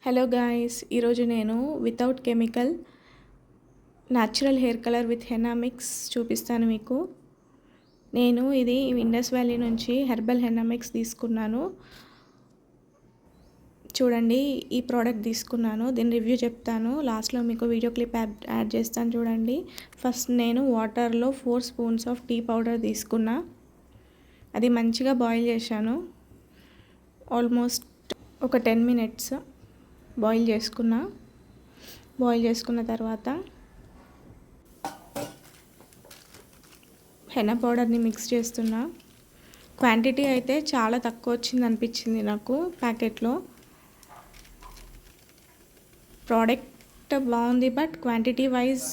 Hello guys, ఈరోజు నేను without chemical natural hair colour with henna mix చూపిస్తాను మీకు. నేను ఇది ఇండస్ వ్యాలీ నుంచి హెర్బల్ హెన్నా మిక్స్ తీసుకున్నాను. చూడండి, ఈ ప్రోడక్ట్ తీసుకున్నాను. దీని రివ్యూ చెప్తాను. లాస్ట్లో మీకు వీడియో క్లిప్ యాడ్ చేస్తాను చూడండి. ఫస్ట్ నేను వాటర్లో 4 స్పూన్స్ ఆఫ్ టీ పౌడర్ తీసుకున్నా. అది మంచిగా బాయిల్ చేశాను. ఆల్మోస్ట్ ఒక 10 మినిట్స్ బాయిల్ చేసుకున్న తర్వాత హెన్నా పౌడర్ని మిక్స్ చేస్తున్నా. క్వాంటిటీ అయితే చాలా తక్కువ వచ్చింది అనిపించింది నాకు. ప్యాకెట్లో ప్రోడక్ట్ బాగుంది, బట్ క్వాంటిటీ వైజ్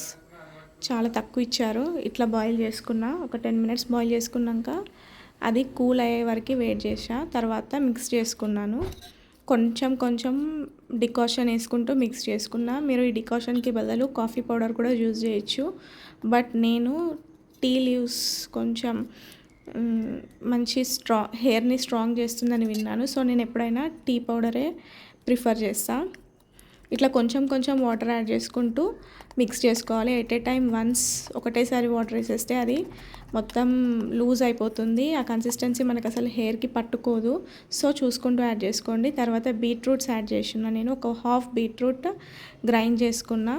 చాలా తక్కువ ఇచ్చారు. ఇట్లా బాయిల్ చేసుకున్నా. ఒక 10 మినిట్స్ బాయిల్ చేసుకున్నాక అది కూల్ అయ్యే వరకు వెయిట్ చేసా. తర్వాత మిక్స్ చేసుకున్నాను. కొంచెం డికాషన్ వేసుకుంటూ మిక్స్ చేసుకున్నా. మీరు ఈ డికాషన్కి బదులు కాఫీ పౌడర్ కూడా యూజ్ చేయొచ్చు, బట్ నేను టీ లీవ్స్ కొంచెం మంచి హెయిర్ని స్ట్రాంగ్ చేస్తుందని విన్నాను. సో నేను ఎప్పుడైనా టీ పౌడరే ప్రిఫర్ చేస్తాను. ఇట్లా కొంచెం వాటర్ యాడ్ చేసుకుంటూ మిక్స్ చేసుకోవాలి. ఎట్ ఏ టైం వన్స్ ఒకటేసారి వాటర్ వేసేస్తే అది మొత్తం లూజ్ అయిపోతుంది. ఆ కన్సిస్టెన్సీ మనకు అసలు హెయిర్కి పట్టుకోదు. సో చూసుకుంటూ యాడ్ చేసుకోండి. తర్వాత బీట్రూట్స్ యాడ్ చేసిన నేను ఒక హాఫ్ బీట్రూట్ గ్రైండ్ చేసుకున్నా.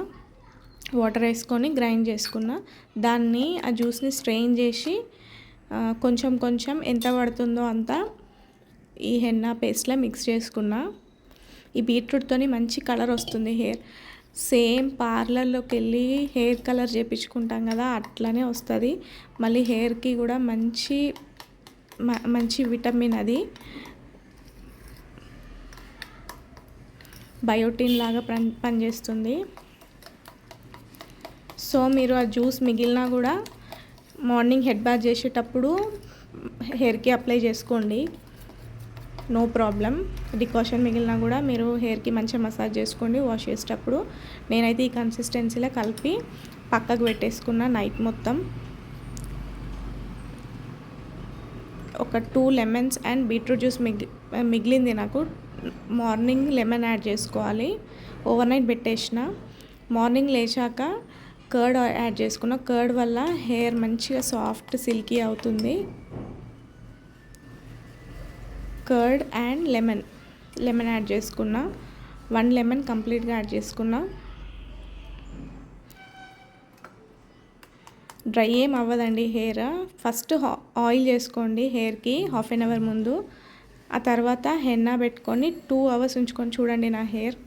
వాటర్ వేసుకొని గ్రైండ్ చేసుకున్నా. దాన్ని ఆ జ్యూస్ని స్ట్రెయిన్ చేసి కొంచెం ఎంత పడుతుందో అంత ఈ హెన్నా పేస్ట్లో మిక్స్ చేసుకున్నా. ఈ బీట్రూట్తోని మంచి కలర్ వస్తుంది హెయిర్. సేమ్ పార్లర్లోకి వెళ్ళి హెయిర్ కలర్ చేయించుకుంటాం కదా, అట్లనే వస్తుంది. మళ్ళీ హెయిర్కి కూడా మంచి విటమిన్, అది బయోటిన్ లాగా పనిచేస్తుంది. సో మీరు ఆ జ్యూస్ మిగిలినా కూడా మార్నింగ్ హెడ్ బాత్ చేసేటప్పుడు హెయిర్కి అప్లై చేసుకోండి, నో ప్రాబ్లం. డికాషన్ మిగిలినా కూడా మీరు హెయిర్కి మంచిగా మసాజ్ చేసుకోండి వాష్ చేసేటప్పుడు. నేనైతే ఈ కన్సిస్టెన్సీలో కలిపి పక్కకు పెట్టేసుకున్నా నైట్ మొత్తం. ఒక 2 లెమన్స్ అండ్ బీట్రూట్ జ్యూస్ మిగిలింది నాకు. మార్నింగ్ లెమన్ యాడ్ చేసుకోవాలి. ఓవర్ నైట్ పెట్టేసిన. మార్నింగ్ లేచాక కర్డ్ యాడ్ చేసుకున్నా. కర్డ్ వల్ల హెయిర్ మంచిగా సాఫ్ట్ సిల్కీ అవుతుంది. కర్డ్ అండ్ లెమన్ యాడ్ చేసుకున్నా. 1 లెమన్ కంప్లీట్గా యాడ్ చేసుకున్నా. డ్రై ఏం అవ్వదండి హెయిర్. ఫస్ట్ ఆయిల్ చేసుకోండి హెయిర్కి హాఫ్ అన్ అవర్ ముందు. ఆ తర్వాత హెన్నా పెట్టుకొని 2 అవర్స్ ఉంచుకొని చూడండి. నా హెయిర్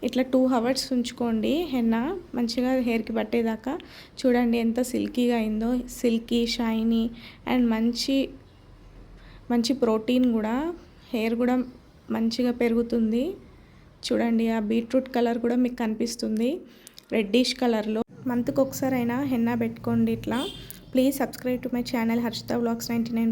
ఇట్లా 2 అవర్స్ ఉంచుకోండి. హెన్నా మంచిగా హెయిర్కి పట్టేదాకా చూడండి ఎంత సిల్కీగా అయిందో. సిల్కీ, షైనీ అండ్ మంచి ప్రోటీన్ కూడా, హెయిర్ కూడా మంచిగా పెరుగుతుంది. చూడండి, ఆ బీట్రూట్ కలర్ కూడా మీకు కనిపిస్తుంది రెడ్డిష్ కలర్లో. మంత్కి ఒకసారి అయినా హెన్నా పెట్టుకోండి ఇట్లా. Please subscribe to my channel Harshita vlogs 99.